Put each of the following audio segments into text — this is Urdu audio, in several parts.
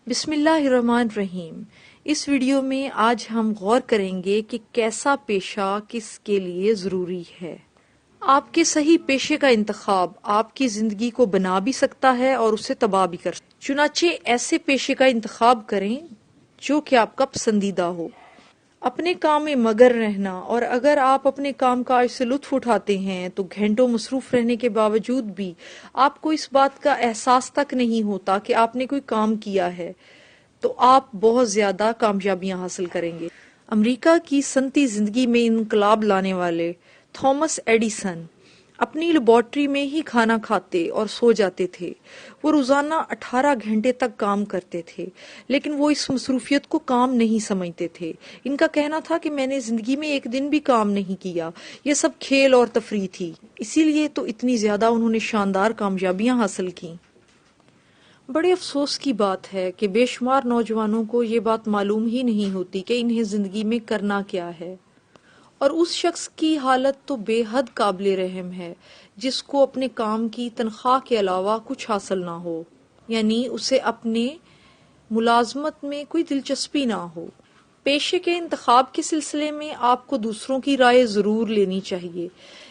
بسم اللہ الرحمن الرحیم۔ اس ویڈیو میں آج ہم غور کریں گے کہ کیسا پیشہ کس کے لیے ضروری ہے۔ آپ کے صحیح پیشے کا انتخاب آپ کی زندگی کو بنا بھی سکتا ہے اور اسے تباہ بھی کر سکتا ہے۔ چنانچہ ایسے پیشے کا انتخاب کریں جو کہ آپ کا پسندیدہ ہو۔ اپنے کام میں مگن رہنا، اور اگر آپ اپنے کام کاج سے لطف اٹھاتے ہیں تو گھنٹوں مصروف رہنے کے باوجود بھی آپ کو اس بات کا احساس تک نہیں ہوتا کہ آپ نے کوئی کام کیا ہے، تو آپ بہت زیادہ کامیابیاں حاصل کریں گے۔ امریکہ کی صنعتی زندگی میں انقلاب لانے والے تھامس ایڈیسن اپنی لیبارٹری میں ہی کھانا کھاتے اور سو جاتے تھے۔ وہ روزانہ 18 گھنٹے تک کام کرتے تھے، لیکن وہ اس مصروفیت کو کام نہیں سمجھتے تھے۔ ان کا کہنا تھا کہ میں نے زندگی میں ایک دن بھی کام نہیں کیا، یہ سب کھیل اور تفریح تھی۔ اسی لیے تو اتنی زیادہ انہوں نے شاندار کامیابیاں حاصل کیں۔ بڑے افسوس کی بات ہے کہ بے شمار نوجوانوں کو یہ بات معلوم ہی نہیں ہوتی کہ انہیں زندگی میں کرنا کیا ہے، اور اس شخص کی حالت تو بے حد قابل رحم ہے جس کو اپنے کام کی تنخواہ کے علاوہ کچھ حاصل نہ ہو، یعنی اسے اپنے ملازمت میں کوئی دلچسپی نہ ہو۔ پیشے کے انتخاب کے سلسلے میں آپ کو دوسروں کی رائے ضرور لینی چاہیے،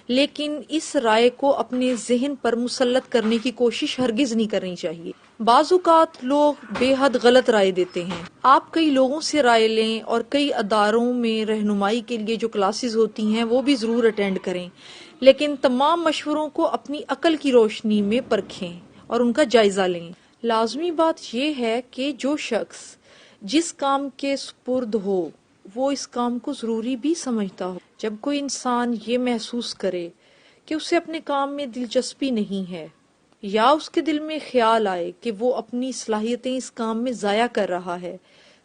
لیکن اس رائے کو اپنے ذہن پر مسلط کرنے کی کوشش ہرگز نہیں کرنی چاہیے۔ بعض اوقات لوگ بے حد غلط رائے دیتے ہیں۔ آپ کئی لوگوں سے رائے لیں اور کئی اداروں میں رہنمائی کے لیے جو کلاسز ہوتی ہیں وہ بھی ضرور اٹینڈ کریں، لیکن تمام مشوروں کو اپنی عقل کی روشنی میں پرکھیں اور ان کا جائزہ لیں۔ لازمی بات یہ ہے کہ جو شخص جس کام کے سپرد ہو وہ اس کام کو ضروری بھی سمجھتا ہو۔ جب کوئی انسان یہ محسوس کرے کہ اسے اپنے کام میں دلچسپی نہیں ہے، یا اس کے دل میں خیال آئے کہ وہ اپنی صلاحیتیں اس کام میں ضائع کر رہا ہے،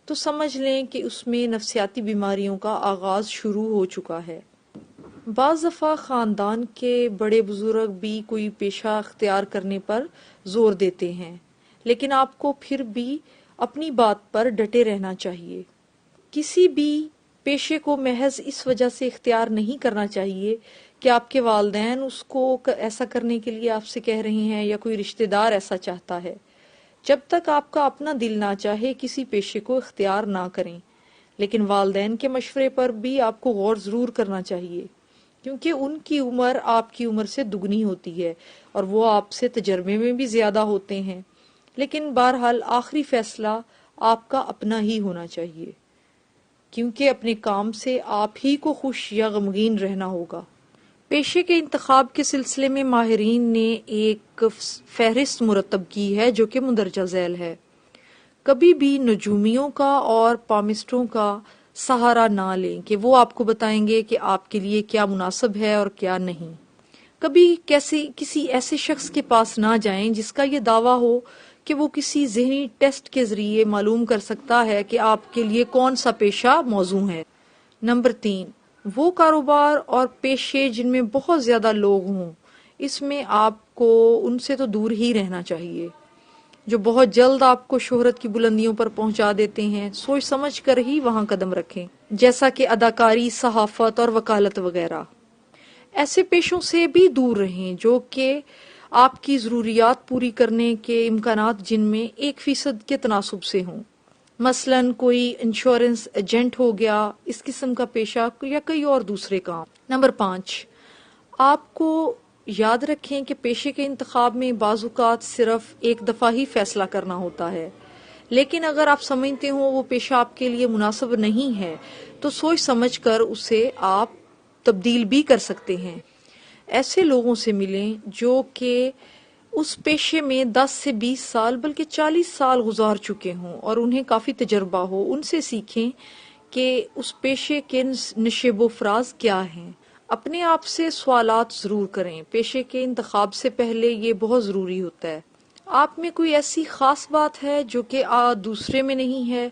تو سمجھ لیں کہ اس میں نفسیاتی بیماریوں کا آغاز شروع ہو چکا ہے۔ بعض دفعہ خاندان کے بڑے بزرگ بھی کوئی پیشہ اختیار کرنے پر زور دیتے ہیں، لیکن آپ کو پھر بھی اپنی بات پر ڈٹے رہنا چاہیے۔ کسی بھی پیشے کو محض اس وجہ سے اختیار نہیں کرنا چاہیے کہ آپ کے والدین اس کو ایسا کرنے کے لیے آپ سے کہہ رہے ہیں یا کوئی رشتہ دار ایسا چاہتا ہے۔ جب تک آپ کا اپنا دل نہ چاہے کسی پیشے کو اختیار نہ کریں، لیکن والدین کے مشورے پر بھی آپ کو غور ضرور کرنا چاہیے، کیونکہ ان کی عمر آپ کی عمر سے دگنی ہوتی ہے اور وہ آپ سے تجربے میں بھی زیادہ ہوتے ہیں۔ لیکن بہرحال آخری فیصلہ آپ کا اپنا ہی ہونا چاہیے، کیونکہ اپنے کام سے آپ ہی کو خوش یا غمگین رہنا ہوگا۔ پیشے کے انتخاب کے سلسلے میں ماہرین نے ایک فہرست مرتب کی ہے جو کہ مندرجہ ذیل ہے۔ کبھی بھی نجومیوں کا اور پامسٹروں کا سہارا نہ لیں کہ وہ آپ کو بتائیں گے کہ آپ کے لیے کیا مناسب ہے اور کیا نہیں۔ کبھی کسی ایسے شخص کے پاس نہ جائیں جس کا یہ دعویٰ ہو کہ وہ کسی ذہنی ٹیسٹ کے ذریعے معلوم کر سکتا ہے کہ آپ کے لیے کون سا پیشہ موزوں ہے۔ نمبر 3، وہ کاروبار اور پیشے جن میں بہت زیادہ لوگ ہوں، اس میں آپ کو ان سے تو دور ہی رہنا چاہیے، جو بہت جلد آپ کو شہرت کی بلندیوں پر پہنچا دیتے ہیں۔ سوچ سمجھ کر ہی وہاں قدم رکھیں، جیسا کہ اداکاری، صحافت اور وکالت وغیرہ۔ ایسے پیشوں سے بھی دور رہیں جو کہ آپ کی ضروریات پوری کرنے کے امکانات جن میں 1% کے تناسب سے ہوں، مثلاً کوئی انشورنس ایجنٹ ہو گیا، اس قسم کا پیشہ، یا کئی اور دوسرے کام۔ نمبر 5، آپ کو یاد رکھیں کہ پیشے کے انتخاب میں بعض اوقات صرف ایک دفعہ ہی فیصلہ کرنا ہوتا ہے، لیکن اگر آپ سمجھتے ہو وہ پیشہ آپ کے لیے مناسب نہیں ہے تو سوچ سمجھ کر اسے آپ تبدیل بھی کر سکتے ہیں۔ ایسے لوگوں سے ملیں جو کہ اس پیشے میں 10 سے 20 سال بلکہ 40 سال گزار چکے ہوں اور انہیں کافی تجربہ ہو۔ ان سے سیکھیں کہ اس پیشے کے نشیب و فراز کیا ہیں۔ اپنے آپ سے سوالات ضرور کریں۔ پیشے کے انتخاب سے پہلے یہ بہت ضروری ہوتا ہے۔ آپ میں کوئی ایسی خاص بات ہے جو کہ دوسرے میں نہیں ہے؟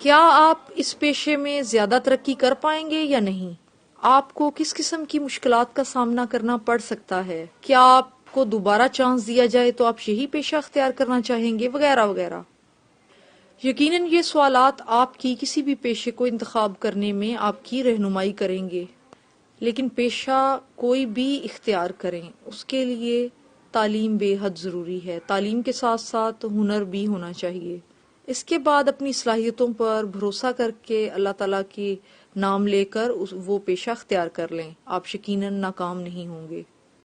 کیا آپ اس پیشے میں زیادہ ترقی کر پائیں گے یا نہیں؟ آپ کو کس قسم کی مشکلات کا سامنا کرنا پڑ سکتا ہے؟ کیا آپ کو دوبارہ چانس دیا جائے تو آپ یہی پیشہ اختیار کرنا چاہیں گے؟ وغیرہ وغیرہ۔ یقیناً یہ سوالات آپ کی کسی بھی پیشے کو انتخاب کرنے میں آپ کی رہنمائی کریں گے، لیکن پیشہ کوئی بھی اختیار کریں اس کے لیے تعلیم بے حد ضروری ہے۔ تعلیم کے ساتھ ساتھ ہنر بھی ہونا چاہیے۔ اس کے بعد اپنی صلاحیتوں پر بھروسہ کر کے اللہ تعالیٰ کے نام لے کر وہ پیشہ اختیار کر لیں، آپ یقیناً ناکام نہیں ہوں گے۔